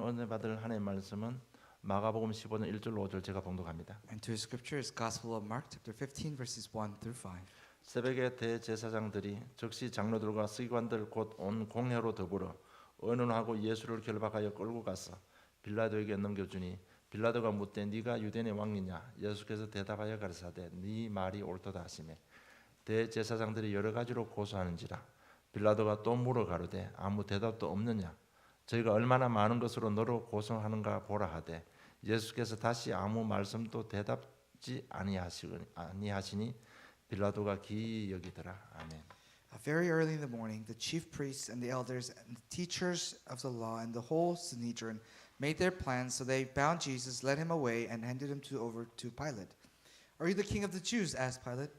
은혜 받을 하나님의 말씀은 마가복음 15장 1절로 5절 제가 봉독합니다. And to scripture is Gospel of Mark chapter 15 verses 1 through 5. 새벽에 대제사장들이 즉시 장로들과 서기관들 곧 온 공회로 더불어 의논하고 예수를 결박하여 끌고 가서 빌라도에게 넘겨주니 빌라도가 묻되 네가 유대인의 왕이냐? 예수께서 대답하여 가르치되 네 말이 옳도다 하시매 대제사장들이 여러 가지로 고소하는지라 빌라도가 또 물어 가로되 아무 대답도 없느냐? 저희가 얼마나 많은 것으로 너로 고소하는가 보라 하되 예수께서 다시 아무 말씀도 대답지 아니하시니 빌라도가 기이 여기더라. 아멘. Very early in the morning, the chief priests and the elders and the teachers of the law and the whole Sanhedrin made their plans, so they bound Jesus, led him away, and handed him over to Pilate. Are you the king of the Jews? Asked Pilate.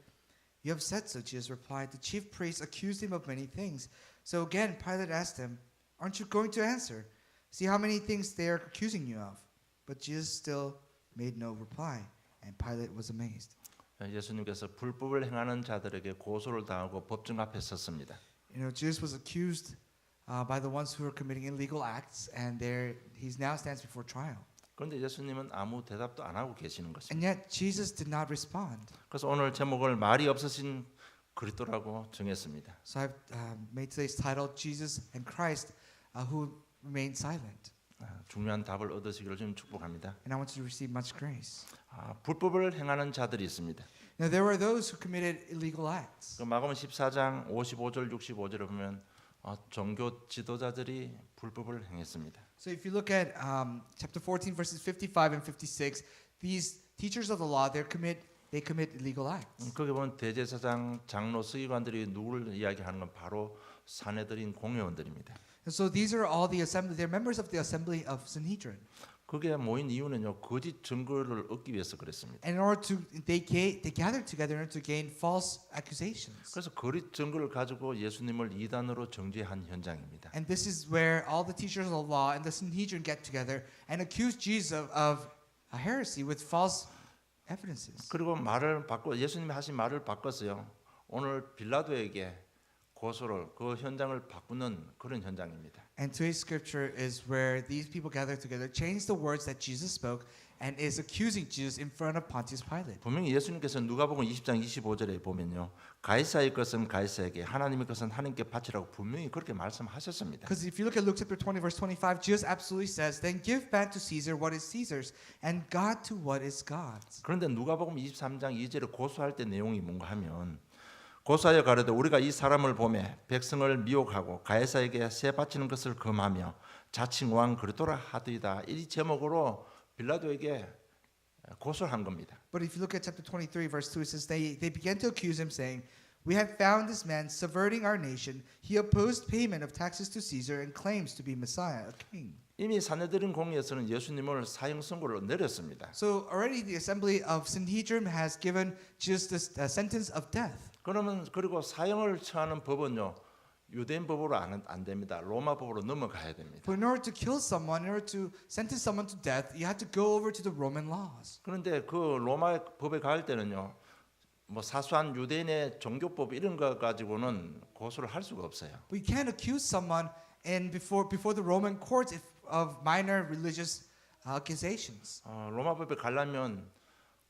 You have said so, Jesus replied. The chief priests accused him of many things. So again, Pilate asked him, aren't you going to answer? See how many things they are accusing you of. But Jesus still made no reply, and Pilate was amazed. 예수님께서 불법을 행하는 자들에게 고소를 당하고 법정 앞에 섰습니다. You know, Jesus was accused by the ones who were committing illegal acts, and he now stands before trial. 그런데 예수님은 아무 대답도 안 하고 계시는 And 것입니다. yet Jesus did not respond. 그래서 오늘 제목을 말이 없으신 그리스도라고 정했습니다. So I've made today's title Jesus and Christ who remained silent. 중요한 답을 얻으시기를 좀 축복합니다. And I want you to receive much grace. 불법을 행하는 자들이 있습니다. Now there were those who committed illegal acts. 그 마가복음 14장 55절 65절에 보면 종교 지도자들이 불법을 행했습니다. So if you look at chapter 14 verses 55 and 56, these teachers of the law they commit illegal acts. 거기 보면 대제사장, 장로, 서기관들이 누구를 이야기하는 건 바로 산헤드린 공회원들입니다. And so these are all the assembly. They're members of the assembly of Sanhedrin. 그게 모인 이유는요 거짓 증거를 얻기 위해서 그랬습니다. And in order to they gathered together in order to gain false accusations. 그래서 거짓 증거를 가지고 예수님을 이단으로 정죄한 현장입니다. And this is where all the teachers of the law and the Sanhedrin get together and accuse Jesus of a heresy with false evidences. 그리고 예수님이 하신 말을 바꿨어요. 오늘 빌라도에게 고소를 그 현장을 바꾸는 그런 현장입니다. And today's scripture is where these people gather together, change the words that Jesus spoke, and is accusing Jesus in front of Pontius Pilate. 분명히 예수님께서 누가복음 20장 25절에 보면요, 가이사의 것은 가이사에게, 하나님의 것은 하나님께 바치라고 분명히 그렇게 말씀하셨습니다. Because if you look at Luke chapter 20 verse 25, Jesus absolutely says, "Then give back to Caesar what is Caesar's, and God to what is God's." 그런데 누가복음 23장 2절에 고소할 때 내용이 뭔가 하면 고소하여 가로되 우리가 이 사람을 보매 백성을 미혹하고 가이사에게 세 바치는 것을 금하며 자칭 왕 그리스도라 하더이다. 이 제목으로 빌라도에게 고소를 한 겁니다. But if you look at chapter 23 verse 2, it says they began to accuse him, saying, "We have found this man subverting our nation. He opposed payment of taxes to Caesar and claims to be Messiah, a king." 이미 산헤드린 공회에서는 예수님을 사형 선고를 내렸습니다. So already the assembly of Sanhedrin has given Jesus this sentence of death. 그리고 사형을 처하는 법은요 유대인 법으로 안 됩니다. 로마 법으로 넘어가야 됩니다. But in order to kill someone, in order to sentence someone to death, you have to go over to the Roman laws. 그런데 그 로마 법에 갈 때는요 뭐 사소한 유대인의 종교법 이런 거 가지고는 고소를 할 수가 없어요. But you can't accuse someone before the Roman courts of minor religious accusations. 로마법에 가려면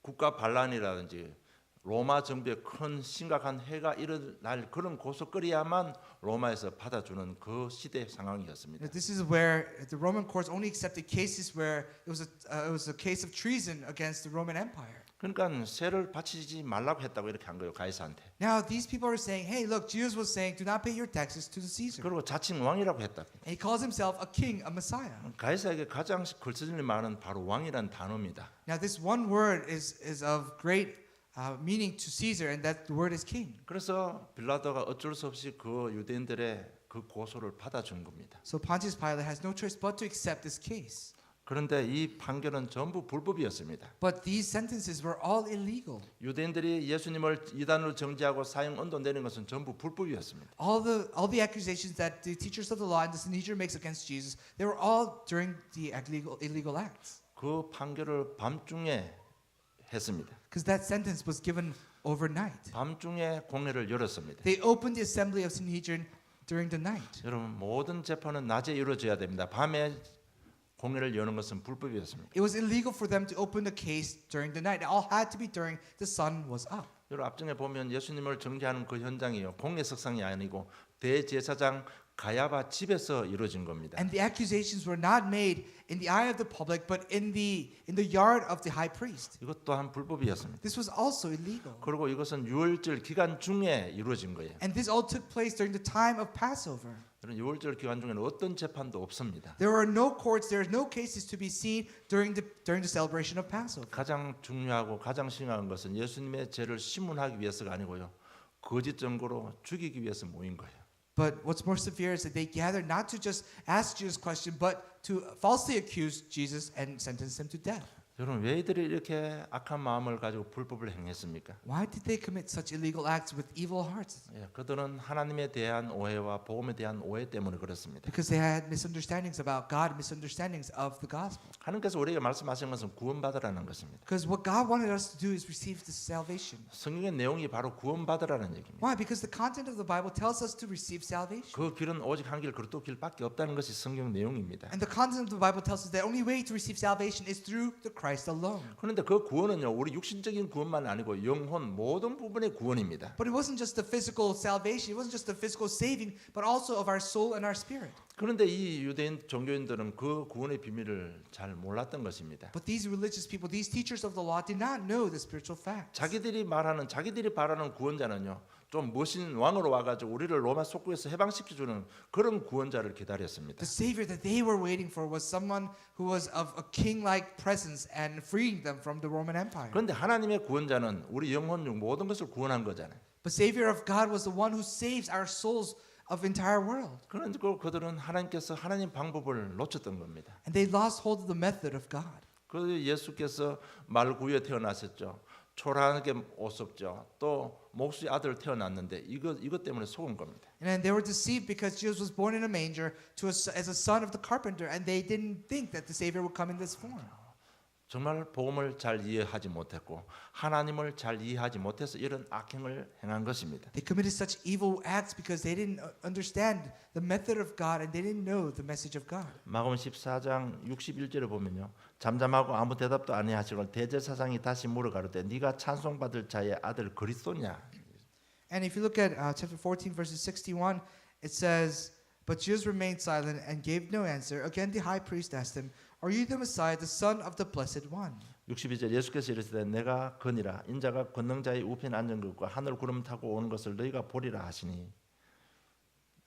국가 반란이라든지 로마 정부에 큰 심각한 해가 일어날 그런 고소거리야만 로마에서 받아주는 그 시대 상황이었습니다. This is where the Roman courts only accepted cases where it was a case of treason against the Roman Empire. 그러니까 세를 바치지 말라고 했다고 이렇게 한 거예요 가이사한테. Now these people are saying, "Hey, look, Jesus was saying, do not pay your taxes to the Caesar." 그리고 자칭 왕이라고 했다. And he calls himself a king, a Messiah. 가이사에게 가장 걸쳐지는 말은 바로 왕이란 단어입니다. Now this one word is of great meaning to Caesar, and that word is king. 그래서 빌라도가 어쩔 수 없이 그 유대인들의 그 고소를 받아준 겁니다. So Pontius Pilate has no choice but to accept this case. 그런데 이 판결은 전부 불법이었습니다. But these sentences were all illegal. 유대인들이 예수님을 이단으로 정죄하고 사형 언도 내린 것은 전부 불법이었습니다. All the accusations that the teachers of the law and the Sanhedrin makes against Jesus, they were all during the illegal acts. 그 판결을 밤중에 했습니다. Because that sentence was given overnight. 밤중에 공회를 열었습니다. They opened the assembly of Sanhedrin during the night. 여러분 모든 재판은 낮에 이루어져야 됩니다. 밤에 공회를 여는 것은 불법이었습니다. It was illegal for them to open the case during the night. It all had to be during the sun was up. 여러분 앞전에 보면 예수님을 정죄하는 그 현장이요 공회 석상이 아니고 대제사장 가야바 집에서 이루어진 겁니다. And the accusations were not made in the eye of the public, but in the yard of the high priest. 이것 또한 불법이었습니다. This was also illegal. 그리고 이것은 유월절 기간 중에 이루어진 거예요. And this all took place during the time of Passover. 여러분 유월절 기간 중에는 어떤 재판도 없습니다. There were no courts, there are no cases to be seen during the celebration of Passover. 가장 중요하고 가장 심각한 것은 예수님의 죄를 신문하기 위해서가 아니고요. 거짓 증거로 죽이기 위해서 모인 거예요. But what's more severe is that they gathered not to just ask Jesus question, but to falsely accuse Jesus and sentence him to death. 여러분 왜 이들이 이렇게 악한 마음을 가지고 불법을 행했습니까? Why did they commit such illegal acts with evil hearts? 예, 그들은 하나님에 대한 오해와 복음에 대한 오해 때문에 그렇습니다. Because they had misunderstandings about God, misunderstandings of the gospel. 하나님께서 우리에게 말씀하신 것은 구원받으라는 것입니다. Because what God wanted us to do is receive this salvation. 성경의 내용이 바로 구원받으라는 얘기입니다. Why? Because the content of the Bible tells us to receive salvation. 그 길은 오직 한 길, 그리스도 길밖에 없다는 것이 성경 내용입니다. And the content of the Bible tells us that only way to receive salvation is through the Christ alone. 그런데 그 구원은요, 우리 육신적인 구원만 아니고 영혼 모든 부분의 구원입니다. But it wasn't just the physical salvation, it wasn't just the physical saving, but also of our soul and our spirit. 그런데 이 유대인 종교인들은 그 구원의 비밀을 잘 몰랐던 것입니다. But these religious people, these teachers of the law, did not know the spiritual facts. 자기들이 바라는 구원자는요, 좀 멋진 왕으로 와가지고 우리를 로마 속국에서 해방시켜주는 그런 구원자를 기다렸습니다. The Savior that they were waiting for was someone who was of a king-like presence and freeing them from the Roman Empire. 그런데 하나님의 구원자는 우리 영혼 중 모든 것을 구원한 거잖아요. But Savior of God was the one who saves our souls of entire world. 그런데 그들은 하나님께서 하나님 방법을 놓쳤던 겁니다. And they lost hold of the method of God. 그 예수께서 말구유에 태어나셨죠. 초라하게 옷었죠. 또 목수의 아들 태어났는데 이것 때문에 속은 겁니다. And they were deceived because Jesus was born in a manger as a son of the carpenter, and they didn't think that the Savior would come in this form. 정말 복음을 잘 이해하지 못했고 하나님을 잘 이해하지 못해서 이런 악행을 행한 것입니다. They committed such evil acts because they didn't understand the method of God and they didn't know the message of God. 마가복음 14장 61절에 보면요. 잠잠하고 아무 대답도 아니하시고 대제사장이 다시 물어 가로되 네가 찬송받을 자의 아들 그리스도냐? And if you look at chapter 14 verses 61, it says, "But Jesus remained silent and gave no answer. Again the high priest asked him, Are you the Messiah, the Son of the Blessed One?" 62절 예수께서 이르시되 내가 거니라 인자가 권능자의 우편에 앉은 것과 하늘 구름 타고 오는 것을 너희가 보리라 하시니.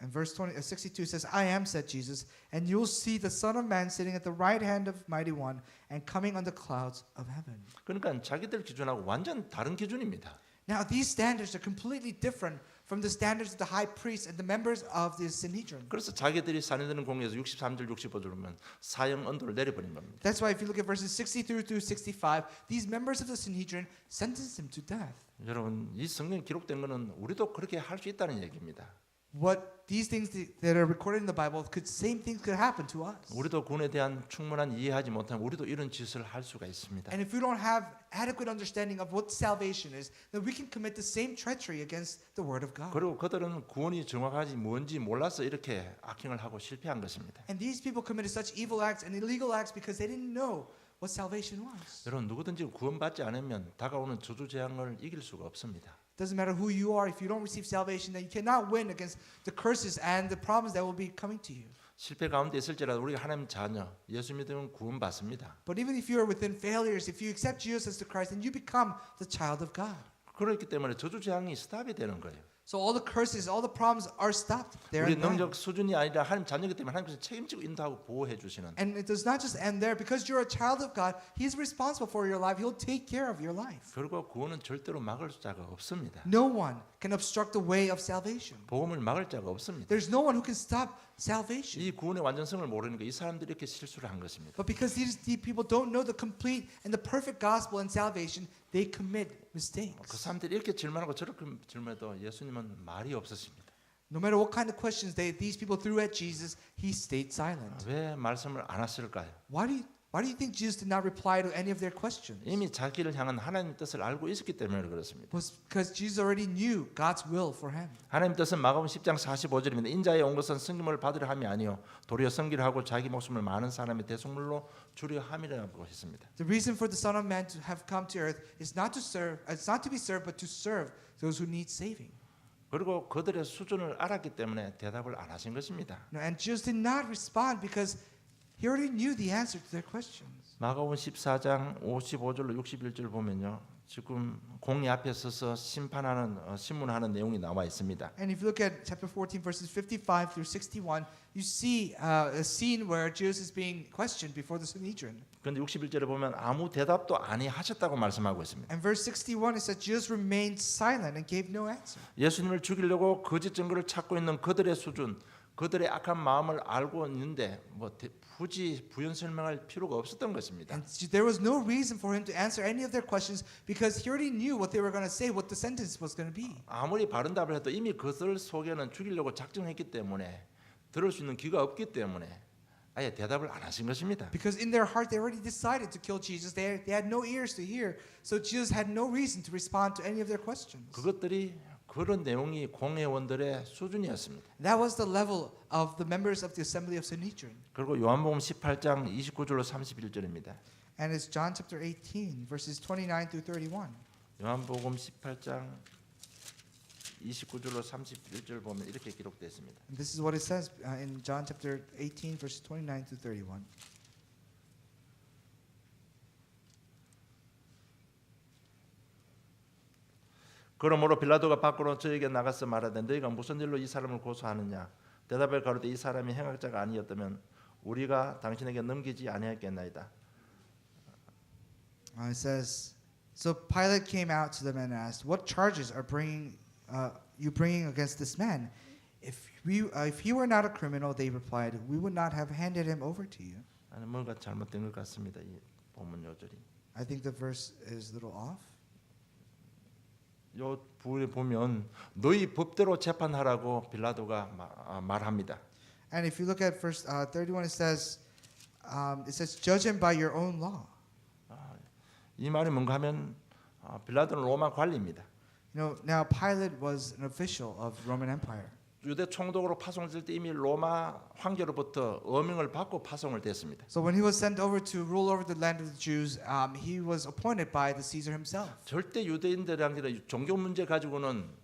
And verse 62 says, "I am," said Jesus, "and you will see the Son of Man sitting at the right hand of Mighty One and coming on the clouds of heaven." 그러니까 자기들 기준하고 완전 다른 기준입니다. Now these standards are completely different from the standards of the high priest and the members of the Sanhedrin. 그래서 자기들이 사내되는 공회에서 63절 65절 보면 사형 언도를 내려버린 겁니다. That's why if you look at verses 63 through 65, these members of the Sanhedrin sentenced him to death. 여러분 이 성경에 기록된 것은 우리도 그렇게 할 수 있다는 얘기입니다. What these things that are recorded in the Bible, same things could happen to us. 우리도 구원에 대한 충분한 이해하지 못하면 우리도 이런 짓을 할 수가 있습니다. And if we don't have adequate understanding of what salvation is, then we can commit the same treachery against the Word of God. 그리고 그들은 구원이 정확하지 뭔지 몰라서 이렇게 악행을 하고 실패한 것입니다. And these people committed such evil acts and illegal acts because they didn't know what salvation was. 여러분 누구든지 구원받지 않으면 다가오는 저주 재앙을 이길 수가 없습니다. Doesn't matter who you are, if you don't receive salvation, then you cannot win against the curses and the problems that will be coming to you. 실패 가운데 있을지라도 우리가 하나님 자녀 예수 믿으면 구원받습니다. But even if you are within failures, if you accept Jesus as the Christ, then you become the child of God. 그렇기 때문에 저주 재앙이 스탑이 되는 거예요. So all the curses, all the problems are stopped there 우리 and then. 능력 수준이 아니라 하나님 자녀이기 때문에 하나님께서 책임지고 인도하고 보호해 주시는. And it does not just end there. Because you're a child of God, He's responsible for your life. He'll take care of your life. 결국 구원은 절대로 막을 자가 없습니다. No one can obstruct the way of salvation. 복음을 막을 자가 없습니다. There's no one who can stop salvation. 이 구원의 완전성을 모르니까 이 사람들이 이렇게 실수를 한 것입니다. But because these people don't know the complete and the perfect gospel and salvation, they commit 그 mistakes. 사람들이 이렇게 질문하고 저렇게 질문해도 예수님은 말이 없었습니다. No matter what kind of questions these people threw at Jesus, He stayed silent. 왜 말씀을 안 하실까요? Why Why do you think Jesus did not reply to any of their questions? 이미 자기를 향한 하나님의 뜻을 알고 있었기 때문에 그렇습니다. Was because Jesus already knew God's will for him. 하나님 뜻은 마가복음 10장 45절입니다. 인자에 온 것은 승김을 받으려 함이 아니요 도리어 섬기려 하고 자기 목숨을 많은 사람의 대속물로 주려 함이라고 했습니다. The reason for the Son of Man to have come to earth is not to serve, it's not to be served, but to serve those who need saving. 그리고 그들의 수준을 알았기 때문에 대답을 안 하신 것입니다. And Jesus did not respond because he already knew the answer to their questions. 마가복음 14장 55절로 61절 보면요. 지금 공의 앞에 서서 심판하는 신문하는 내용이 나와 있습니다. And if you look at chapter 14 verses 55 through 61, you see a scene where Jesus is being questioned before the Sanhedrin. 그런데 61절에 보면 아무 대답도 아니 하셨다고 말씀하고 있습니다. And verse 61 it says Jesus remained silent and gave no answer. 예수님을 죽이려고 거짓 증거를 찾고 있는 그들의 수준, 그들의 악한 마음을 알고 있는데 뭐 굳이 부연 설명할 필요가 없었던 것입니다. And there was no reason for him to answer any of their questions because he already knew what they were going to say, what the sentence was going to be. 아무리 바른 답을 해도 이미 그들 속에는 죽이려고 작정했기 때문에 들을 수 있는 귀가 없기 때문에 아예 대답을 안 하신 것입니다. Because in their heart they already decided to kill Jesus. They had no ears to hear, so Jesus had no reason to respond to any of their questions. 그것들이 그런 내용이 공회원들의 수준이었습니다. That was the level of the members of the assembly of Sanhedrin. 그리고 요한복음 18장 29절로 31절입니다. And it's John chapter 18 verses 29 through 31. 요한복음 18장 29절로 31절 보면 이렇게 기록되어 있습니다. And this is what it says in John chapter 18 verses 29 through 31. 그러므로 빌라도가 밖으로 저에게 나가서 말하되 너희가 무슨 일로 이 사람을 고소하느냐 대답을 가로되 이 사람이 행악자가 아니었다면 우리가 당신에게 넘기지 아니했겠나이다. It says, so Pilate came out to them and asked, "What charges are you bringing against this man? If he were not a criminal," they replied, "we would not have handed him over to you." 아니 뭔가 잘못된 것 같습니다. 이 본문 요절이. I think the verse is a little off. 요 부분에 보면 너희 법대로 재판하라고 빌라도가 말합니다. And if you look at verse 31, it says, "Judge him by your own law." 이 말이 뭔가 하면 빌라도는 로마 관리입니다. You know, now Pilate was an official of the Roman Empire. 유대 총독으로 파송될 때 이미 로마 황제로부터 어명을 받고 파송을 됐습니다. So when he was sent over to rule over the land of the Jews, he was appointed by the Caesar himself. 절대 유대인들한테 종교 문제 가지고는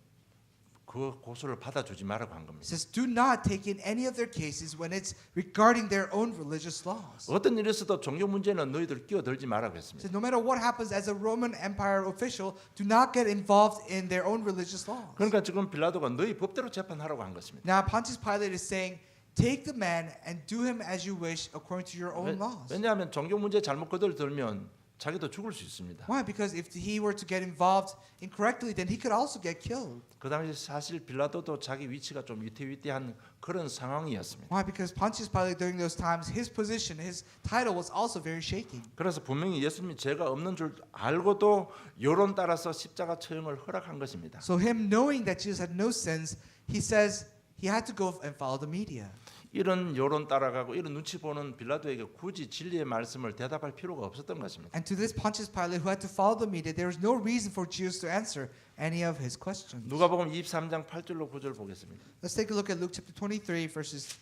그 고소를 받아주지 말라고 한 It 겁니다. says, "Do not take in any of their cases when it's regarding their own religious laws." 어떤 일이 있어도 종교 문제는 너희들 끼어들지 말라고 It 했습니다. says, no matter what happens as a Roman Empire official, do not get involved in their own religious laws. 그러니까 지금 빌라도가 너희 법대로 재판하라고 한 것입니다. Now Pontius Pilate is saying, take the man and do him as you wish according to your own laws. 왜냐하면 종교 문제 잘못 거들들면 자기도 죽을 수 있습니다. Why? Because if he were to get involved incorrectly, then he could also get killed. 그 당시 사실 빌라도도 자기 위치가 좀 위태위태한 그런 상황이었습니다. Why? Because Pontius Pilate during those times, his position, his title was also very shaking. 그래서 분명히 예수님이 죄가 없는 줄 알고도 여론 따라서 십자가 처형을 허락한 것입니다. So him knowing that Jesus had no sins, he says he had to go and follow the media. 이런 여론 따라가고 이런 눈치 보는 빌라도에게 굳이 진리의 말씀을 대답할 필요가 없었던 것입니다. And to this Pontius Pilate who had to follow the media, there was no reason for Jesus to answer any of his questions. 누가복음 23장 8절로 9절 보겠습니다. Let's take a look at Luke chapter 23 verses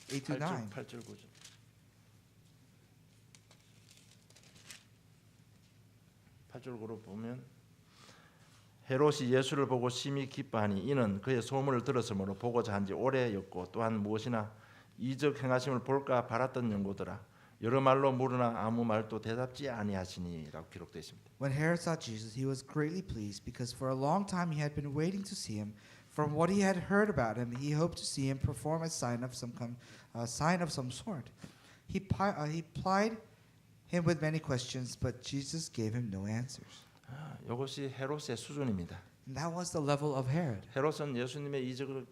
8 to 9. 8절 9절. 8절 9로 보면 헤롯이 예수를 보고 심히 기뻐하니 이는 그의 소문을 들었으므로 보고자 한지 오래였고 또한 무엇이나 이적 행하심을 볼까 바랐던 연고더라. 여러 말로 물으나 아무 말도 대답지 아니하시니라고 기록되어 있습니다. When Herod saw Jesus, he was greatly pleased because for a long time he had been waiting to see him. From what he had heard about him, he hoped to see him perform a sign of some sort. He plied him with many questions, but Jesus gave him no answers. 이것이 헤롯의 수준입니다. And that was the level of Herod. 헤롯은 예수님의 이적을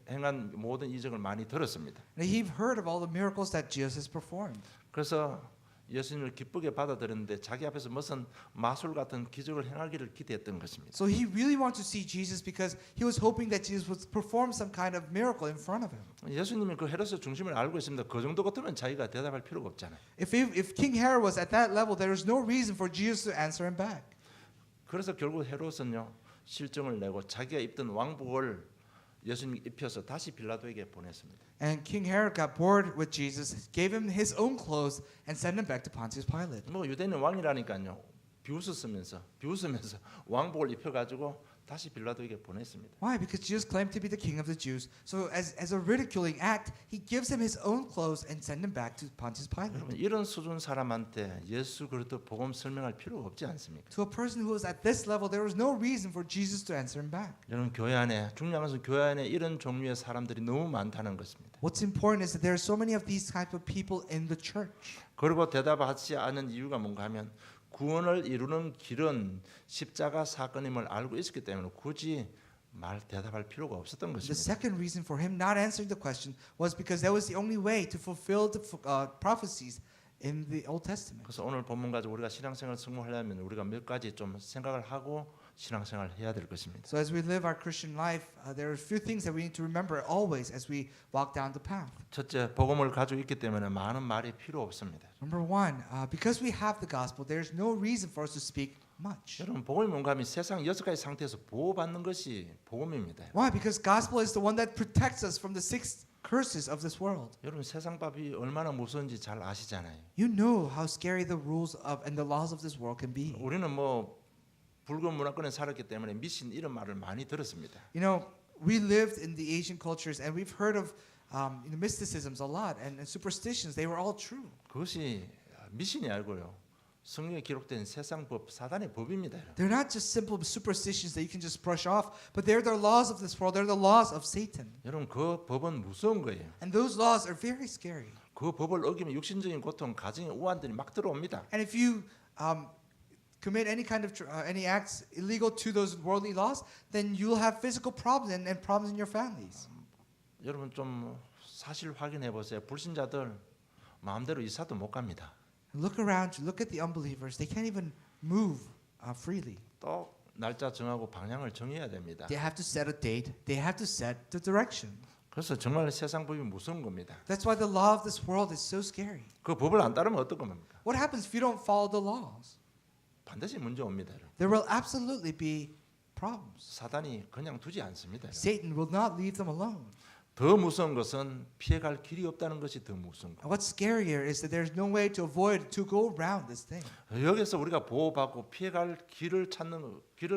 행한 모든 이적을 많이 들었습니다. And he heard of all the miracles that Jesus has performed. 그래서 예수님을 기쁘게 받아들였는데 자기 앞에서 무슨 마술 같은 기적을 행하기를 기대했던 것입니다. So he really wanted to see Jesus because he was hoping that Jesus would perform some kind of miracle in front of him. 예수님이 그 헤롯의 중심을 알고 있습니다. 그 정도 같으면 자기가 대답할 필요가 없잖아요. If King Herod was at that level, there was no reason for Jesus to answer him back. 그래서 결국 헤롯은요 실정을 내고 자기가 입던 왕복을 예수님 입혀서 다시 빌라도에게 보냈습니다. And King Herod got bored with Jesus, gave him his own clothes, and sent him back to Pontius Pilate. 뭐 유대인 비웃으면서 왕복을 입혀가지고 다시 빌라도에게 보냈습니다. Why? Because Jesus claimed to be the king of the Jews. So as a ridiculing act, he gives him his own clothes and send him back to Pontius Pilate. 여러분 이런 수준 사람한테 예수 그리스도 복음 설명할 필요가 없지 않습니까? To a person who was at this level, there was no reason for Jesus to answer him back. 여러분 교회 안에 중요한 것은 교회 안에 이런 종류의 사람들이 너무 많다는 것입니다. What's important is that there are so many of these type of people in the church. 그리고 대답하지 않은 이유가 뭔가 하면 구원을 이루는 길은 십자가 사건임을 알고 있었기 때문에 굳이 대답할 필요가 없었던 The 것입니다. second reason for him not answering the question was because that was the only way to fulfill the prophecies in the Old Testament. 그래서 오늘 본문 가지고 우리가 신앙생활 성공하려면 우리가 몇 가지 좀 생각을 하고 신앙생활을 해야 될 것입니다. So as we live our Christian life, there are a few things that we need to remember always as we walk down the path. 첫째, 복음을 가지고 있기 때문에 많은 말이 필요 없습니다. Number one, because we have the gospel, there's no reason for us to speak much. 여러분 복음이 뭔가 하면 세상 6가지 상태에서 보호받는 것이 복음입니다. Why? Because gospel is the one that protects us from the 6 curses of this world. 여러분 세상 법이 얼마나 무서운지 잘 아시잖아요. You know how scary the rules of and the laws of this world can be. 우리는 뭐 불교 문화권에 살았기 때문에 미신 이런 말을 많이 들었습니다. You know, we lived in the Asian cultures and we've heard of mysticisms a lot and superstitions. They were all true. 그것이 미신이 아니고요. 성경에 기록된 세상 법, 사단의 법입니다. They're not just simple superstitions that you can just brush off, but they're the laws of this world. They're the laws of Satan. 여러분 그 법은 무서운 거예요. And those laws are very scary. 그 법을 어기면 육신적인 고통, 가정의 우환들이 막 들어옵니다. And if you commit any kind of any acts illegal to those worldly laws, then you'll have physical problems and problems in your families. 여러분 좀 사실 확인해 보세요. 불신자들 마음대로 이사도 못 갑니다. Look around you. Look at the unbelievers. They can't even move freely. 또 날짜 정하고 방향을 정해야 됩니다. They have to set a date. They have to set the direction. 그래서 정말 세상 법이 무서운 겁니다. That's why the law of this world is so scary. 그 법을 안 따르면 어떤 겁니까? What happens if you don't follow the laws? 반드시 문제 옵니다. There will absolutely be problems. 사단이 그냥 두지 않습니다. Satan will not leave them alone. 더 무서운 것은 피해갈 길이 없다는 것이 더 무서운 And 거예요. what's scarier is that there's no way to avoid to go around this thing. 여기서 우리가 보호받고 피해갈 길을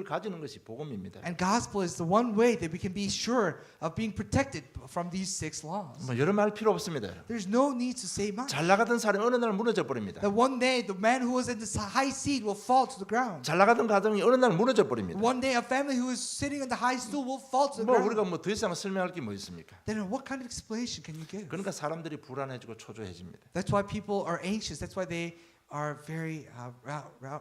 가지는 것이 복음입니다. And gospel is the one way that we can be sure of being protected from these 6 laws. 뭐 여러 말 필요 없습니다. There's no need to say much. 잘 나가던 사람이 어느 날 무너져 버립니다. That one day the man who was in the high seat will fall to the ground. 잘 나가던 가정이 어느 날 무너져 버립니다. One day a family who is sitting on the high stool will fall to the 뭐 ground. 우리가 뭐 더 이상 설명할 게 뭐 있습니까? Then what kind of explanation can you give? 그러니까 사람들이 불안해지고 초조해집니다. That's why people are anxious. That's why they are very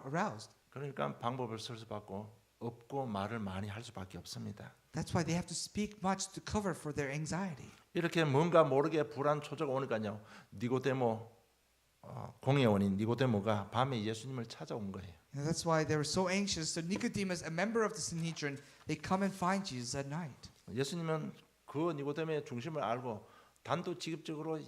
aroused. 그러니까 방법을 설수받고 없고 말을 많이 할 수밖에 없습니다. That's why they have to speak much to cover for their anxiety. 이렇게 뭔가 모르게 불안 초조가 오니까요. 니고데모 공의 원인 니고데모가 밤에 예수님을 찾아온 거예요. And that's why they were so anxious. So Nicodemus, a member of the Sanhedrin, they come and find Jesus at night. 예수님은 그 니고데모의 중심을 알고 단도직입적으로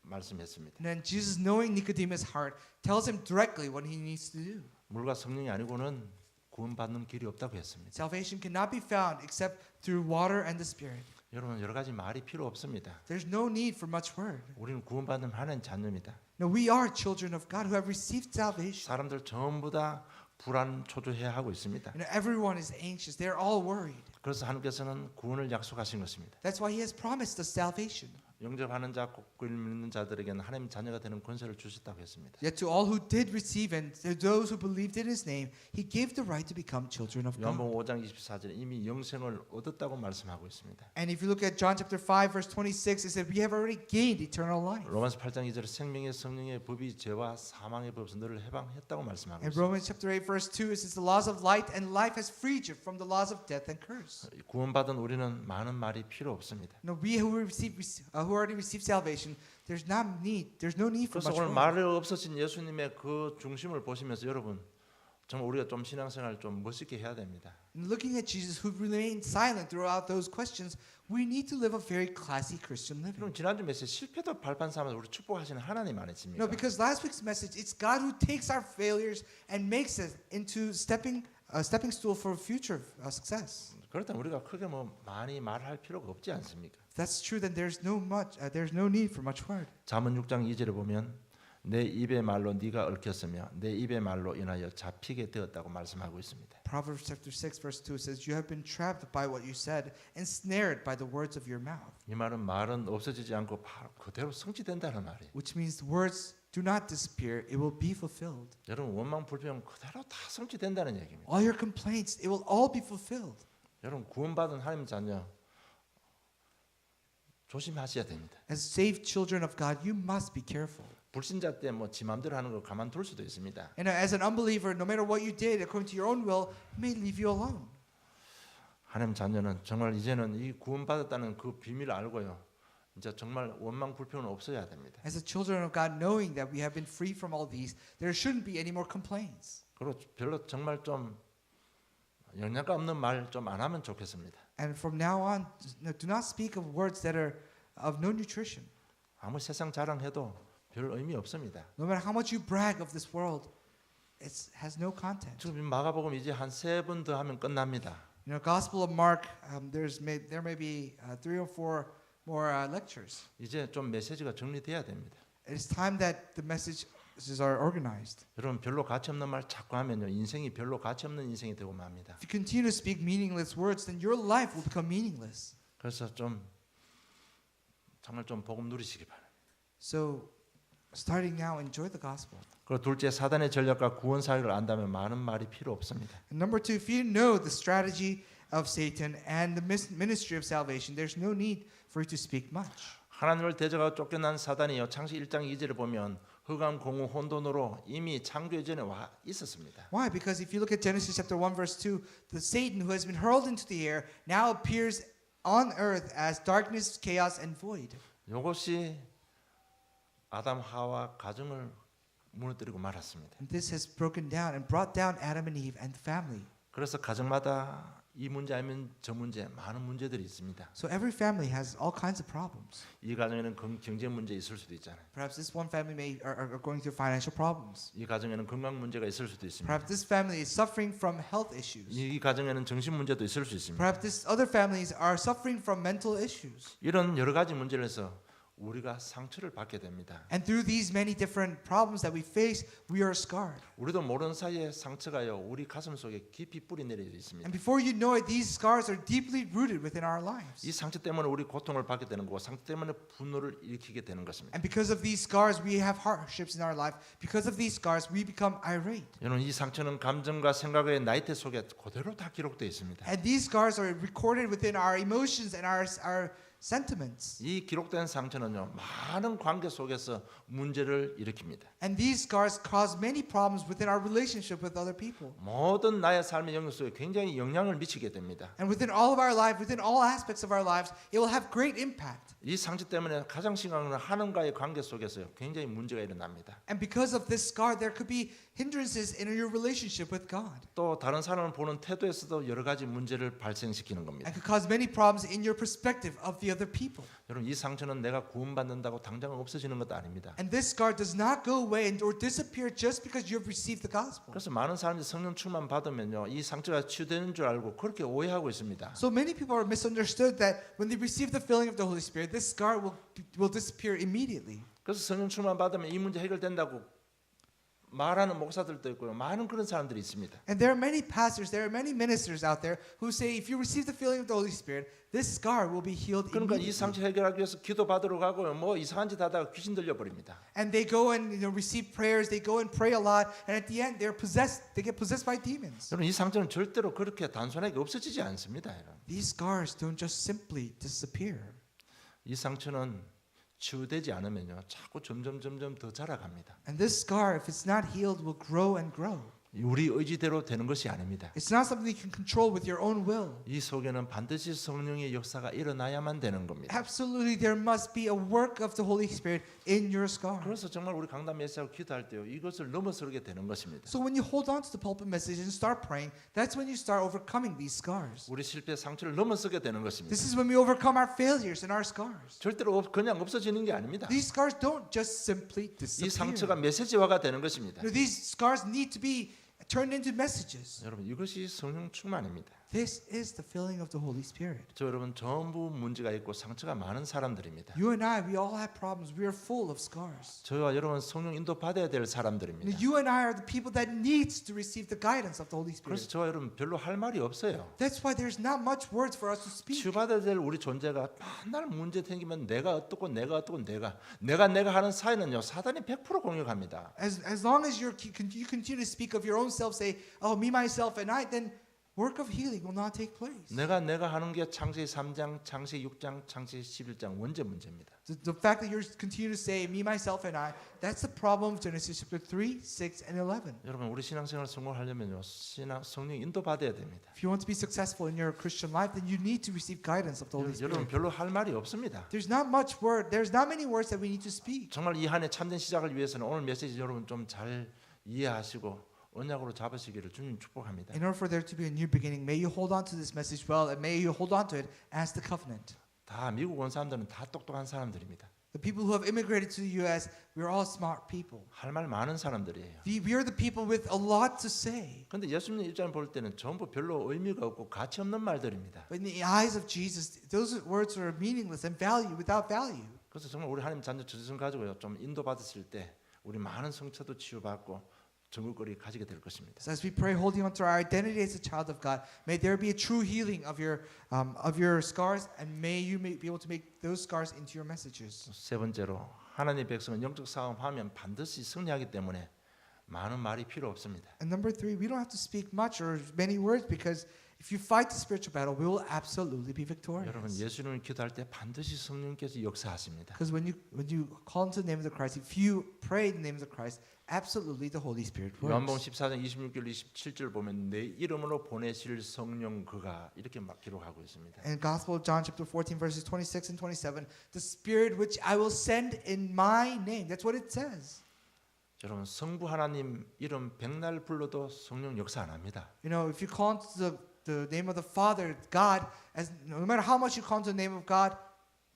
말씀했습니다. And then Jesus, knowing Nicodemus' heart, tells him directly what he needs to do. 물과 성령이 아니고는 구원받는 길이 없다고 했습니다. Salvation cannot be found except through water and the Spirit. 여러분 여러 가지 말이 필요 없습니다. There's no need for much word. 우리는 구원받는 하나님 자녀입니다. No, we are children of God who have received salvation. 사람들 전부 다 불안 초조해 하고 있습니다. You know, everyone is anxious. They're all worried. 그래서 하나님께서는 구원을 약속하신 것입니다. That's why He has promised us salvation. 영접하는 자, 곧 믿는 자들에게는 하나님 자녀가 되는 권세를 주셨다고 했습니다. Yet to all who did receive and to those who believed in His name, He gave the right to become children of God. 요한복음 5장 24절에 이미 영생을 얻었다고 말씀하고 있습니다. And if you look at John chapter 5 verse 26, it said we have already gained eternal life. 로마서 8장 2절에 생명의 성령의 법이 죄와 사망의 법에서 너를 해방했다고 말씀하고 And 있습니다. Romans chapter 8 verse 2, it says the laws of light and life has freed you from the laws of death and curse. 구원받은 우리는 많은 말이 필요 없습니다. No, we who who already received salvation, there's no need for 그래서 much 오늘 word. 말을 없어진 예수님의 그 중심을 보시면서 여러분 정말 우리가 좀 신앙생활 좀 멋있게 해야 됩니다. And looking at Jesus, who remained silent throughout those questions, we need to live a very classy Christian living. 그럼 지난주 메시지 실패도 발판 삼아서 우리 축복하시는 하나님 아니십니까? No, because last week's message, it's God who takes our failures and makes us into stepping stool for future success. 그렇다면 우리가 크게 뭐 많이 말할 필요가 없지 않습니까? If that's true, then there's no need for much word. 잠언 6장 2절에 보면 내 입의 말로 네가 얽혔으며 내 입의 말로 인하여 잡히게 되었다고 말씀하고 있습니다. Proverbs chapter 6 verse 2 says, "You have been trapped by what you said, ensnared by the words of your mouth." 이 말은 없어지지 않고 바로 그대로 성취된다는 말이에요. Which means the words do not disappear; it will be fulfilled. 여러분 원망 불평 그대로 다 성취된다는 얘기입니다. All your complaints, it will all be fulfilled. 여러분 구원받은 하나님 자녀 조심하셔야 됩니다. As saved children of God, you must be careful. 불신자 때 뭐 지 맘대로 하는 거 가만둘 수도 있습니다. And as an unbeliever, no matter what you did according to your own will, it may leave you alone. 하나님 자녀는 정말 이제는 이 구원받았다는 그 비밀을 알고요. 이제 정말 원망 불평은 없어야 됩니다. As the children of God, knowing that we have been free from all these, there shouldn't be any more complaints. 그리고 별로 정말 좀 영양가 없는 말 좀 안 하면 좋겠습니다. And from now on, do not speak of words that are of no nutrition. 아무 세상 자랑해도 별 의미 없습니다. No matter how much you brag of this world, it has no content. 지금 마가복음 이제 한 3번 더 하면 끝납니다. You know, Gospel of Mark, there may be 3 or 4 more lectures. 이제 좀 메시지가 정리돼야 됩니다. It's time that the messages are organized. 여러분 별로 가치 없는 말 자꾸 하면요 인생이 별로 가치 없는 인생이 되고 맙니다. If you continue to speak meaningless words, then your life will become meaningless. 그래서 좀 정말 좀 복음 누리시기 바랍니다. So, starting now, enjoy the gospel. 그리고 둘째 사단의 전략과 구원 사역을 안다면 많은 말이 필요 없습니다. And number 2, if you know the strategy of Satan and the ministry of salvation, there's no need for you to speak much. 하나님을 대적하고 쫓겨난 사단이요 창세기 1장 2절에 보면 흑암 공허 혼돈으로 이미 창조 이전에 와 있었습니다. Why? Because if you look at Genesis chapter 1 verse 2, the Satan who has been hurled into the air now appears on earth as darkness, chaos and void. 이것이 아담 하와 가정을 무너뜨리고 말았습니다. And this has broken down and brought down Adam and Eve and the family. 그래서 가정마다 이 문제 아니면 저 문제 많은 문제들이 있습니다. So every family has all kinds of problems. 이 가정에는 경제 문제 있을 수도 있잖아요. Perhaps this one family are going through financial problems. 이 가정에는 건강 문제가 있을 수도 있습니다. Perhaps this family is suffering from health issues. 이 가정에는 정신 문제도 있을 수 있습니다. Perhaps this other families are suffering from mental issues. 이런 여러 가지 문제를 해서 우리가 상처를 받게 됩니다. And through these many different problems that we face, we are scarred. 우리도 모르는 사이에 상처가요 우리 가슴 속에 깊이 뿌리 내려 있습니다. And before you know it, these scars are deeply rooted within our 이 lives. 상처 때문에 우리 고통을 받게 되는 거고 상처 때문에 분노를 일으키게 되는 것입니다. And because of these scars, we have hardships in our life. Because of these scars, we become irate. 여러분 이 상처는 감정과 생각의 나이트 속에 그대로 다 기록되어 있습니다. And these scars are recorded within our emotions and our sentiments. 이 기록된 상처는요 많은 관계 속에서 문제를 일으킵니다. And these scars cause many problems within our relationship with other people. 모든 나의 삶의 영역 속에 굉장히 영향을 미치게 됩니다. And within all of our life, within all aspects of our lives, it will have great impact. 이 상처 때문에 가장 심각한 건 하나님과의 관계 속에서요 굉장히 문제가 일어납니다. And because of this scar, there could be hindrances in your relationship with God. 또 다른 사람을 보는 태도에서도 여러 가지 문제를 발생시키는 겁니다. And could cause many problems in your perspective of the other people. 여러분 이 상처는 내가 구원받는다고 당장 없어지는 것도 아닙니다. And this scar does not go away or disappear just because you have received the gospel. 그래서 많은 사람들이 성령 충만 받으면요 이 상처가 치유되는 줄 알고 그렇게 오해하고 있습니다. So many people are misunderstood that when they receive the filling of the Holy Spirit, this scar will disappear immediately. 그래서 성령 충만 받으면 이 문제 해결된다고 말하는 목사들도 있고요. 많은 그런 사람들이 있습니다. And there are many pastors, there are many ministers out there who say if you receive the filling of the Holy Spirit, this scar will be healed 그러니까 이 immediately. 상처 해결하기 위해서 기도 받으러 가고요. 뭐 이상한 짓 하다가 귀신 들려 버립니다. And they go and receive prayers, they go and pray a lot, and at the end they get possessed by demons. 여러분 이 상처는 절대로 그렇게 단순하게 없어지지 않습니다. 여러분. These scars don't just simply disappear. 이 상처는 치유되지 않으면요 자꾸 점점 더 자라갑니다. And this scar, if it's not healed, will grow and grow. 우리 의지대로 되는 것이 아닙니다. It's not something you can control with your own will. 이 속에는 반드시 성령의 역사가 일어나야만 되는 겁니다. Absolutely, there must be a work of the Holy Spirit in your scar. 그래서 정말 우리 강단 메시지하고 기도할 때요, 이것을 넘어서게 되는 것입니다. So when you hold on to the pulpit message and start praying, that's when you start overcoming these scars. 우리 실패 상처를 넘어서게 되는 것입니다. This is when we overcome our failures and our scars. 절대로 그냥 없어지는 게 아닙니다. These scars don't just simply 이 상처가 disappear. 메시지화가 되는 것입니다. No, these scars need to be turned into messages. 여러분, 이것이 성령 충만입니다. This is the filling of the Holy Spirit. 저 여러분 전부 문제가 있고 상처가 많은 사람들입니다. You and I, we all have problems. We are full of scars. 저와 여러분 성령 인도 받아야 될 사람들입니다. You and I are the people that needs to receive the guidance of the Holy 그래서 Spirit. 저와 여러분 별로 할 말이 없어요. That's why there's not much words for us to speak. 치유받아야 될 우리 존재가 맨날 문제 생기면 내가 어떻고 내가 하는 사이는요, 사단이 100% 공격합니다. As long as you continue to speak of your own self, say, oh, me, myself, and I, then work of healing will not take place. 내가 하는 게 창세기 3장, 창세기 6장, 창세기 11장 원죄 문제입니다. The fact that you continue to say, me, myself, and I, that's the problem of Genesis chapter 3, 6, and 11. 여러분, 우리 신앙생활 성공하려면요, 성령 인도 받아야 됩니다. If you want to be successful in your Christian life, then you need to receive guidance of the Holy 여러분 Spirit. 별로 할 말이 없습니다. There's not many words that we need to speak. 정말 이 한 해 참된 시작을 위해서는 오늘 메시지 여러분 좀 잘 이해하시고 언약으로 잡으시기를 주님 축복합니다. In order for there to be a new beginning, may you hold on to this message well, and may you hold on to it as the covenant. 다 미국 온 사람들은 다 똑똑한 사람들입니다. The people who have immigrated to the U.S., we're all smart people. 할 말 많은 사람들이에요. We are the people with a lot to say. 그런데 예수님 입장을 볼 때는 전부 별로 의미가 없고 가치 없는 말들입니다. But in the eyes of Jesus, those words are meaningless and without value. 그래서 정말 우리 하나님 자녀 저승 가지고요, 좀 인도 받으실 때 우리 많은 성처도 치유받고 정글거리 가지게 될 것입니다. So as we pray, holding on to our identity as a child of God, may there be a true healing of your scars, and may you be able to make those scars into your messages. 세 번째로 하나님의 백성은 영적 싸움하면 반드시 승리하기 때문에 많은 말이 필요 없습니다. And number 3, we don't have to speak much or many words because if you fight the spiritual battle, we will absolutely be 여러분, victorious. 예수님을 기도할 때 반드시 성령께서 역사하십니다. Because when you call into the name of the Christ, if you pray in the name of the Christ, absolutely the Holy Spirit 요한복음 works. 14장 26절 27절 보면 내 이름으로 보내실 성령 그가 이렇게 막 기록하고 있습니다. In Gospel of John chapter 14 verses 26 and 27, the Spirit which I will send in my name. That's what it says. 여러분, 성부 하나님 이름 백날 불러도 성령 역사 안 합니다. You know, if you call into the name of the Father, God, as no matter how much you call into the name of God,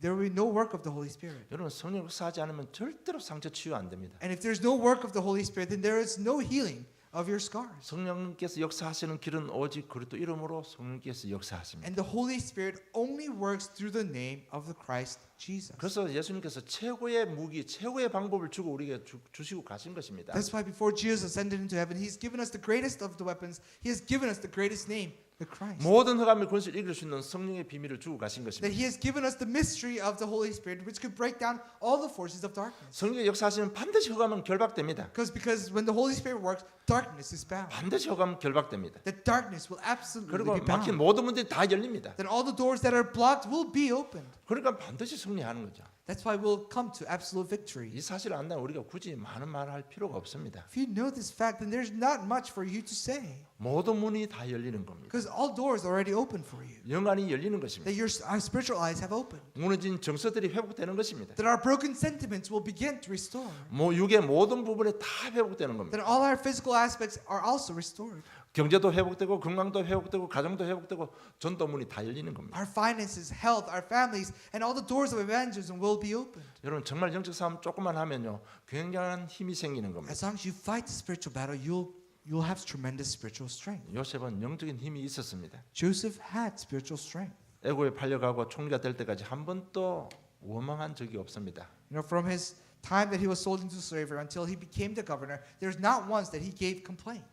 there will be no work of the Holy Spirit. 여러분, 성령 역사하지 않으면 절대로 상처 치유 안 됩니다. And if there's no work of the Holy Spirit, then there is no healing of your scars. 성령께서 역사하시는 길은 오직 그리스도 이름으로 성령께서 역사하십니다. And the Holy Spirit only works through the name of the Christ Jesus. 그래서 예수님께서 최고의 무기, 최고의 방법을 주고 우리에게 주시고 가신 것입니다. That's why before Jesus ascended into heaven, He's given us the greatest of the weapons. He has given us the greatest name, the Christ. 모든 흑암의 권세를 이길 수 있는 성령의 비밀을 주고 가신 That 것입니다. He has given us the mystery of the Holy Spirit, which could break down all the forces of darkness. 성령의 역사하시면 반드시 흑암은 결박됩니다. Because when the Holy Spirit works, darkness is bound. 반드시 흑암은 결박됩니다. That darkness will absolutely 그리고 be 막힌 bound. 모든 문들이 다 열립니다. Then all the doors that are blocked will be opened. 그러니까 반드시 승리하는 거죠. That's why we'll come to absolute victory. 이 사실을 안다면 우리가 굳이 많은 말을 할 필요가 없습니다. If you know this fact, then there's not much for you to say. 모든 문이 다 열리는 겁니다. Because all doors are already open for you. 영안이 열리는 것입니다. That our spiritual eyes have opened. 무너진 정서들이 회복되는 것입니다. That our broken sentiments will begin to restore. 육의 모든 부분에 다 회복되는 겁니다. That all our physical aspects are also restored. 경제도 회복되고 건강도 회복되고 가정도 회복되고 전도문이 다 열리는 겁니다. Our finances, health, our families, and all the doors of evangelism will be opened. 여러분, 정말 영적 싸움 조금만 하면요, 굉장한 힘이 생기는 겁니다. As long as you fight the spiritual battle, you'll have tremendous spiritual strength. 요셉은 영적인 힘이 있었습니다. Joseph had spiritual strength. 애고에 팔려가고 총리가 될 때까지 한 번도 원망한 적이 없습니다. You know, from his time that he was sold into slavery until he became the governor, there's not once that he gave complaint.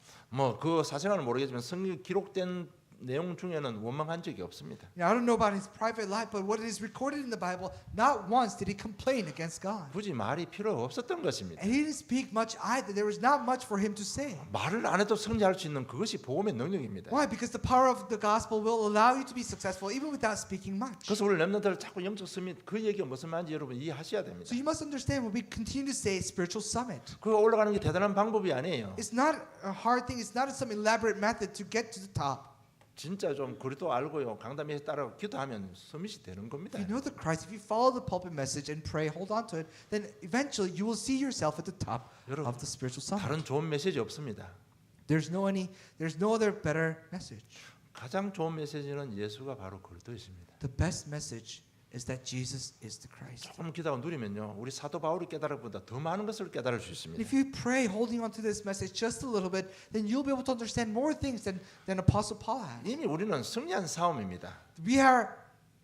그 사실은 모르겠지만 성경에 기록된 내용 중에는 원망한 적이 없습니다. I don't know about his private life, but what is recorded in the Bible, not once did he complain against God. 굳이 말이 필요 없었던 것입니다. And he didn't speak much either. There was not much for him to say. 말을 안 해도 승리할 수 있는 그것이 복음의 능력입니다. Why? Because the power of the gospel will allow you to be successful even without speaking much. 그래서 우리 렘넌트들 자꾸 영적 서밋 그 얘기가 무슨 말인지 여러분 이해하셔야 됩니다. So you must understand when we continue to say spiritual summit. 그 올라가는 게 대단한 방법이 아니에요. It's not a hard thing. It's not some elaborate method to get to the top. 진짜 좀 그리도 알고요. 강단에 따라 기도하면 서밋이 되는 겁니다. If you know the Christ, if you follow the pulpit message and pray, hold on to it, then eventually you will see yourself at the top 여러분, of the spiritual summit. 다른 좋은 메시지 없습니다. There's no other better message. 가장 좋은 메시지는 예수가 바로 그리스도이십니다. The best message is that Jesus is the Christ. 조금 기도하고 누리면요, 우리 사도 바울이 깨달음보다 더 많은 것을 깨달을 수 And 있습니다. if you pray holding on to this message just a little bit, then you'll be able to understand more things than Apostle Paul has. 이미 우리는 승리한 싸움입니다. We are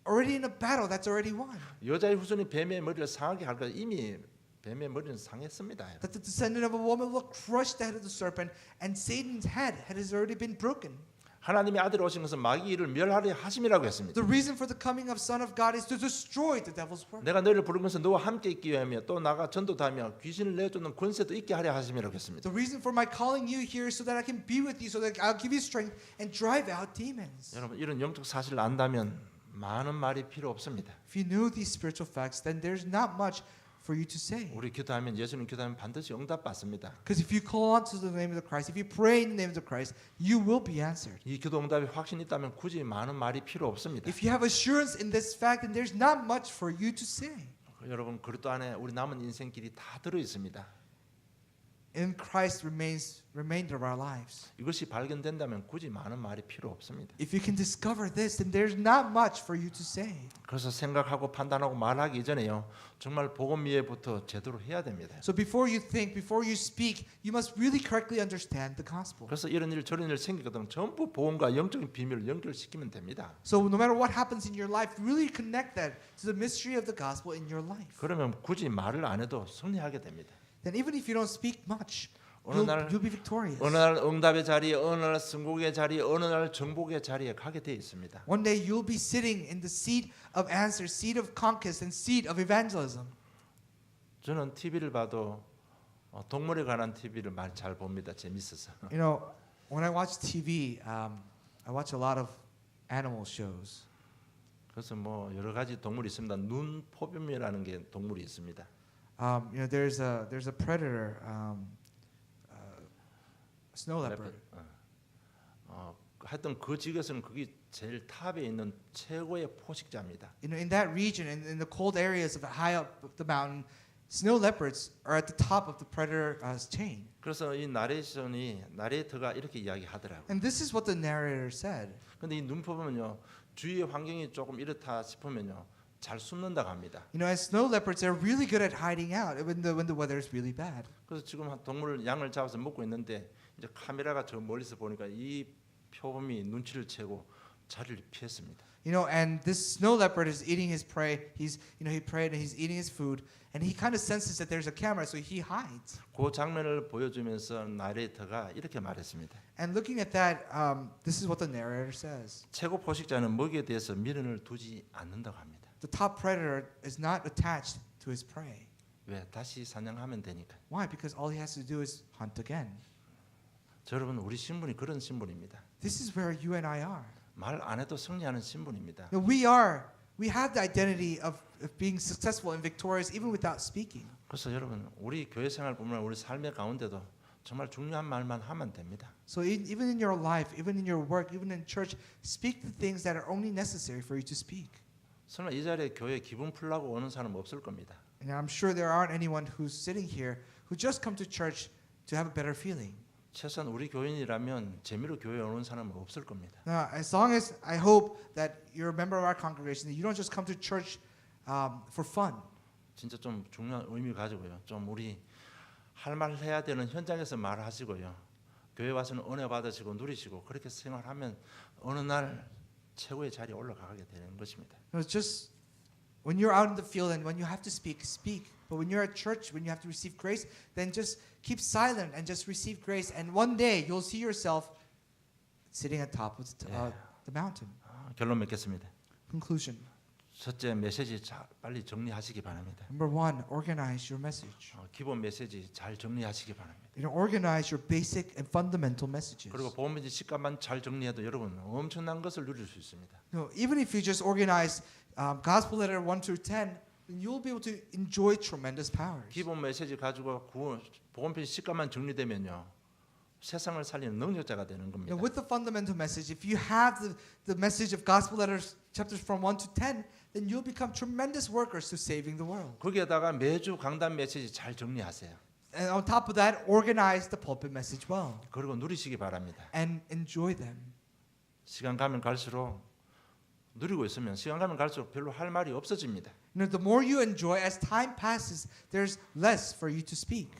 already in a battle that's already won. 여자의 후손이 뱀의 머리를 상하게 할 것 이미 뱀의 머리는 상했습니다. That the descendant of a woman will crush the head of the serpent, and Satan's head has already been broken. 하나님의 아들이 오신 것은 마귀의 일을 멸하려 하심이라고 했습니다. The reason for the coming of Son of God is to destroy the devil's work. 내가 너희를 부른 것은 너와 함께 있기 위하며 또 나가 전도도 하며 귀신을 내쫓는 권세도 있게 하려 하심이라고 했습니다. The reason for my calling you here is so that I can be with you, so that I'll give you strength and drive out demons. 여러분 이런 영적 사실을 안다면 많은 말이 필요 없습니다. If you know these spiritual facts, then there's not much for you to say. 우리 기도하면 예수님 기도하면 반드시 응답받습니다. Because if you call on to the name of the Christ, if you pray in the name of the Christ, you will be answered. 이 기도 응답에 확신이 있다면 굳이 많은 말이 필요 없습니다. If you have assurance in this fact, then there's not much for you to say. 여러분 그리스도 안에 우리 남은 인생길이 다 들어 있습니다. In Christ remains remainder of our lives. 이것이 발견된다면 굳이 많은 말이 필요 없습니다. If you can discover this, then there's not much for you to say. 그래서 생각하고 판단하고 말하기 이전에요. 정말 복음 이해부터 제대로 해야 됩니다. So before you think, before you speak, you must really correctly understand the gospel. 그래서 이런 일 저런 일 생기거든 전부 복음과 영적인 비밀을 연결시키면 됩니다. So no matter what happens in your life, really connect that to the mystery of the gospel in your life. 그러면 굳이 말을 안 해도 승리하게 됩니다. Then even if you don't speak much, 어느 날- you'll be victorious. 어느 날 응답의 자리에, 어느 날 승복의 자리에, 어느 날 정복의 자리에 가게 돼 있습니다. One day you'll be sitting in the seat of answer, seat of conquest, and seat of evangelism. 저는 TV를 봐도 동물에 관한 TV를 많이 잘 봅니다. 재밌어서. You know, when I watch TV, I watch a lot of animal shows. 그래서 뭐 여러 가지 동물이 있습니다. 눈포범이라는 게 동물이 있습니다. You know, there's a predator, snow leopard. 하여튼 그 지역에서는 그게 제일 탑에 있는 최고의 포식자입니다. You know, in that region, in the cold areas of high up the mountain, snow leopards are at the top of the predator's chain. 그래서 이 나레이터가 이렇게 이야기하더라고요. And this is what the narrator said. 근데 이 눈포범은요 주위의 환경이 조금 이렇다 싶으면요 잘 숨는다고 합니다. You know, and snow leopards are really good at hiding out when the weather is really bad. 그래서 지금 동물 양을 잡아서 먹고 있는데 이제 카메라가 저 멀리서 보니까 이 표범이 눈치를 채고 자리를 피했습니다. You know, and this snow leopard is eating his prey. He prayed and he's eating his food, and he kind of senses that there's a camera, so he hides. 그 장면을 보여주면서 나레이터가 이렇게 말했습니다. And looking at that, this is what the narrator says. 최고 포식자는 먹이에 대해서 미련을 두지 않는다고 합니다. The top predator is not attached to his prey. 왜? 다시 사냥하면 되니까. Why? Because all he has to do is hunt again. 여러분 우리 신분이 그런 신분입니다. This is where you and I are. 말 안 해도 승리하는 신분입니다. Now, we have the identity of being successful and victorious even without speaking. 그래서 여러분 우리 교회 생활뿐만 아니라 우리 삶의 가운데도 정말 중요한 말만 하면 됩니다. So even in your life, even in your work, even in church, speak the things that are only necessary for you to speak. 설마 이 자리에 교회 기분 풀라고 오는 사람 없을 겁니다. And I'm sure there aren't anyone who's sitting here who just come to church to have a better feeling. 최소한 우리 교인이라면 재미로 교회에 오는 사람은 없을 겁니다. Now, as long as I hope that you're a member of our congregation, that you don't just come to church for fun. 진짜 좀 중요한 의미 가지고요. 좀 우리 할 말 해야 되는 현장에서 말하시고요. 교회 와서는 은혜 받으시고 누리시고 그렇게 생활하면 어느 날 최고의 자리에 올라가게 되는 것입니다. It's just when you're out in the field and when you have to speak, speak. But when you're at church, when you have to receive grace, then just keep silent and just receive grace. And one day you'll see yourself sitting atop of the mountain. 결론 맺겠습니다. Conclusion. 첫째, 메시지 빨리 정리하시기 바랍니다. Number one, organize your message. 기본 메시지 잘 정리하시기 바랍니다. Organize your basic and fundamental messages. 그리고 복음의 식감만 잘 정리해도 여러분 엄청난 것을 누릴 수 있습니다. Even if you just organize Gospel letter 1 through 10, then you'll be able to enjoy tremendous powers. 기본 메시지 가지고 복음의 식감만 정리되면요, 세상을 살리는 능력자가 되는 겁니다. With the fundamental message, if you have the message of Gospel letters chapters from 1 to 10, then you'll become tremendous workers to saving the world. 거기에다가 매주 강단 메시지 잘 정리하세요. And on top of that, organize the pulpit message well 그리고 누리시기 바랍니다. and enjoy them. 시간 가면 갈수록 누리고 있으면 시간 가면 갈수록 별로 할 말이 없어집니다. The more you enjoy, as time passes, there's less for you to speak.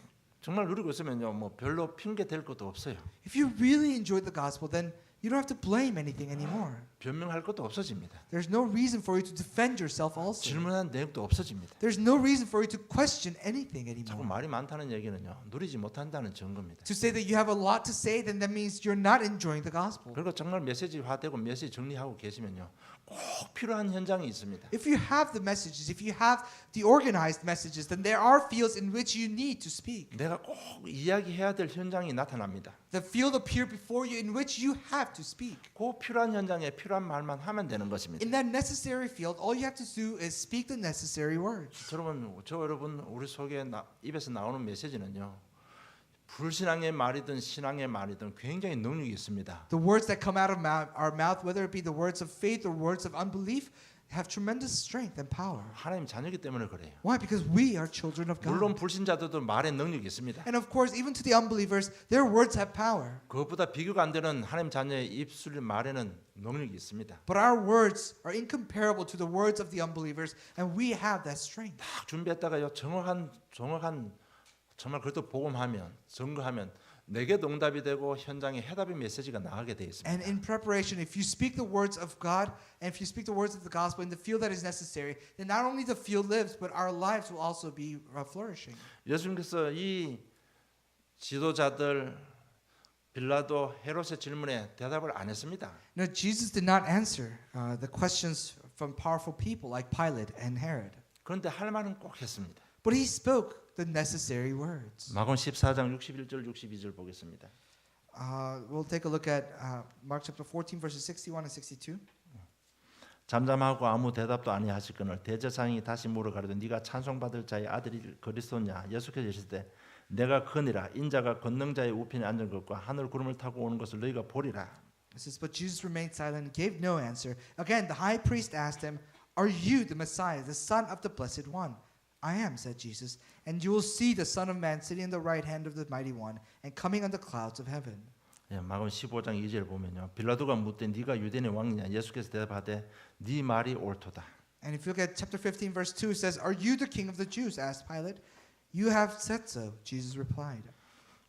정말 누리고 있으면요, 뭐 별로 핑계 댈 것도 없어요. If you really enjoy the gospel, then you don't have to blame anything anymore. 변명할 것도 없어집니다. There's no reason for you to defend yourself also. 질문한 내용도 없어집니다. There's no reason for you to question anything 자꾸 anymore. 말이 많다는 얘기는요, 누리지 못한다는 증거입니다. To say that you have a lot to say, then that means you're not enjoying the gospel. 그리고 정말 메시지화되고 메시지 정리하고 계시면요, 꼭 필요한 현장이 있습니다. If you have the messages, if you have the organized messages, then there are fields in which you need to speak. 내가 꼭 이야기해야 될 현장이 나타납니다. The field appear before you in which you have to speak. 그 필요한 현장에 필요한 말만 하면 되는 것입니다. In that necessary field, all you have to do is speak the necessary words. 여러분 우리 속에 입에서 나오는 메시지는요, 불신앙의 말이든 신앙의 말이든 굉장히 능력이 있습니다. The words that come out of our mouth, whether it be the words of faith or words of unbelief, have tremendous strength and power. 하나님 자녀이기 때문에 그래요. Why? Because we are children of 물론 God. 불신자들도 말의 능력이 있습니다. And of course, even to the unbelievers, their words have power. 그것보다 비교가 안 되는 하나님 자녀의 입술 말에는 능력이 있습니다. But our words are incomparable to the words of the unbelievers, and we have that strength. 딱 준비했다가요, 정확한 정말 그것도 복음하면 증거하면 내게도 응답이 되고 현장에 해답의 메시지가 나가게 돼 있습니다. And in preparation, if you speak the words of God and if you speak the words of the gospel in the field that is necessary, then not only the field lives, but our lives will also be flourishing. 예수님께서 이 지도자들 빌라도 헤롯의 질문에 대답을 안 했습니다. No, Jesus did not answer the questions from powerful people like Pilate and Herod. 그런데 할 말은 꼭 했습니다. But he spoke the necessary words. 마가복음 14장 61절 62절 보겠습니다. We'll take a look at Mark chapter 14 verses 61 and 62. 잠잠하고 아무 대답도 아니하시거늘 대제사장이 다시 물어 가로되 네가 찬송받을 자의 아들이 그리스도냐? 예수께서 이르시되 내가 그니라. 인자가 권능자의 우편에 앉은 것과 하늘 구름을 타고 오는 것을 너희가 보리라. It says, but Jesus remained silent and gave no answer. Again, the high priest asked him, "Are you the Messiah, the Son of the Blessed One?" "I am," said Jesus, "and you will see the Son of Man sitting on the right hand of the Mighty One and coming on the clouds of heaven." 예, 마가복음 15장 2절 보면요. 빌라도가 묻되 네가 유대인의 왕이냐? 예수께서 대답하되 네 말이 옳도다. And if you look at chapter 15 verse 2, it says, "Are you the king of the Jews?" asked Pilate. "You have said so," Jesus replied.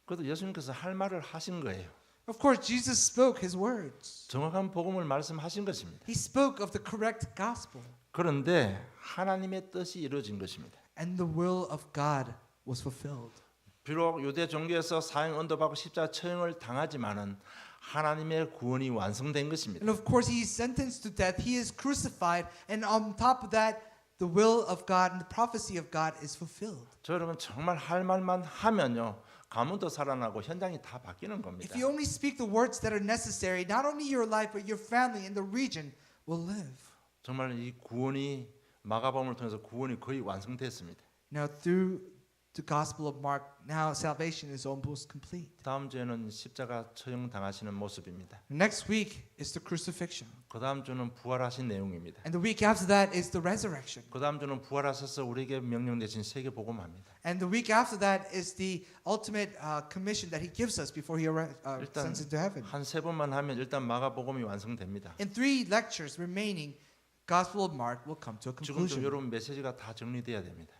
그래도 예수님께서 할 말을 하신 거예요. Of course, Jesus spoke his words. 정확한 복음을 말씀하신 것입니다. He spoke of the correct gospel. 그런데 하나님의 뜻이 이루어진 것입니다. And the will of God was fulfilled. 비록 유대 종교에서 사형 언도받고 십자가 처형을 당하지만은 하나님의 구원이 완성된 것입니다. And of course, he is sentenced to death. He is crucified. And on top of that, the will of God and the prophecy of God is fulfilled. 저 여러분 정말 할 말만 하면요, 가문도 살아나고 현장이 다 바뀌는 겁니다. If you only speak the words that are necessary, not only your life but your family and the region will live. 정말 이 구원이 마가복음을 통해서 구원이 거의 완성됐습니다. Now through the Gospel of Mark, now salvation is almost complete. 다음 주에는 십자가 처형 당하시는 모습입니다. Next week is the crucifixion. 그 다음 주는 부활하신 내용입니다. And the week after that is the resurrection. 그 다음 주는 부활하셔서 우리에게 명령 내신 세계 복음합니다. And the week after that is the ultimate commission that he gives us before he 일단 sends into heaven. 한 세 번만 하면 일단 마가복음이 완성됩니다. In 3 lectures remaining, Gospel of Mark will come to a 지금도 conclusion. 여러분 메시지가 다 정리돼야 됩니다.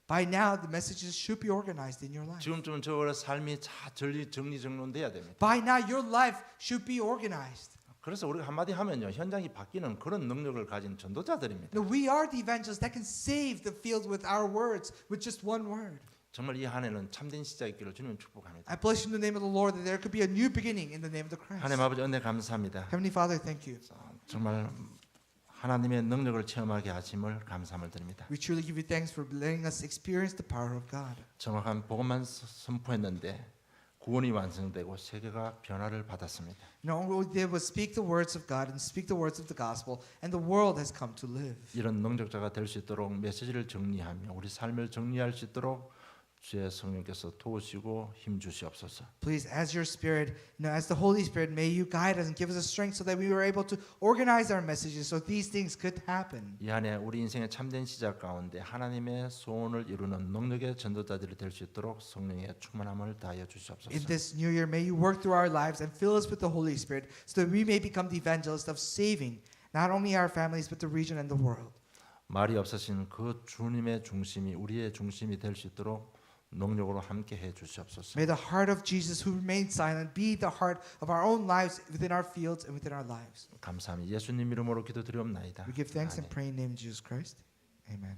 By now, the messages should be organized in your life. 지금쯤은 저의 삶이 다 정리정돈돼야 됩니다. By now, your life should be organized. 그래서 우리가 한마디 하면요, 현장이 바뀌는 그런 능력을 가진 전도자들입니다. Now, we are the evangelists that can save the field with our words, with just one word. 정말 이 한 해는 참된 시작이 있기를 주님 축복합니다. I bless you in the name of the Lord that there could be a new beginning in the name of the Christ. 하나님 아버지 은혜 감사합니다. Heavenly Father, thank you. 정말 하나님의 능력을 체험하게 하심을 감사함을 드립니다. We truly give you thanks for letting us experience the power of God. 정확한 복음만 선포했는데 구원이 완성되고 세계가 변화를 받았습니다. All we did was speak the words of God and speak the words of the gospel, and the world has come to live. 이런 능력자가 될 수 있도록 메시지를 정리하며 우리 삶을 정리할 수 있도록 주의 성령께서 도우시고 힘 주시옵소서. Please, as your Spirit, as the Holy Spirit, may you guide us and give us a strength so that we were able to organize our messages so these things could happen. 이 한 해 우리 인생의 참된 시작 가운데 하나님의 소원을 이루는 능력의 전도자들이 될 수 있도록 성령의 충만함을 다하여 주시옵소서. In this new year, may you work through our lives and fill us with the Holy Spirit so that we may become the evangelists of saving not only our families but the region and the world. 말이 없으신 그 주님의 중심이 우리의 중심이 될 수 있도록 능력으로 함께 해 주시옵소서. May the heart of Jesus who remained silent be the heart of our own lives within our fields and within our lives. 감사합니다. 예수님 이름으로 기도드리옵나이다. We give thanks and 아멘. pray in the name of Jesus Christ. Amen.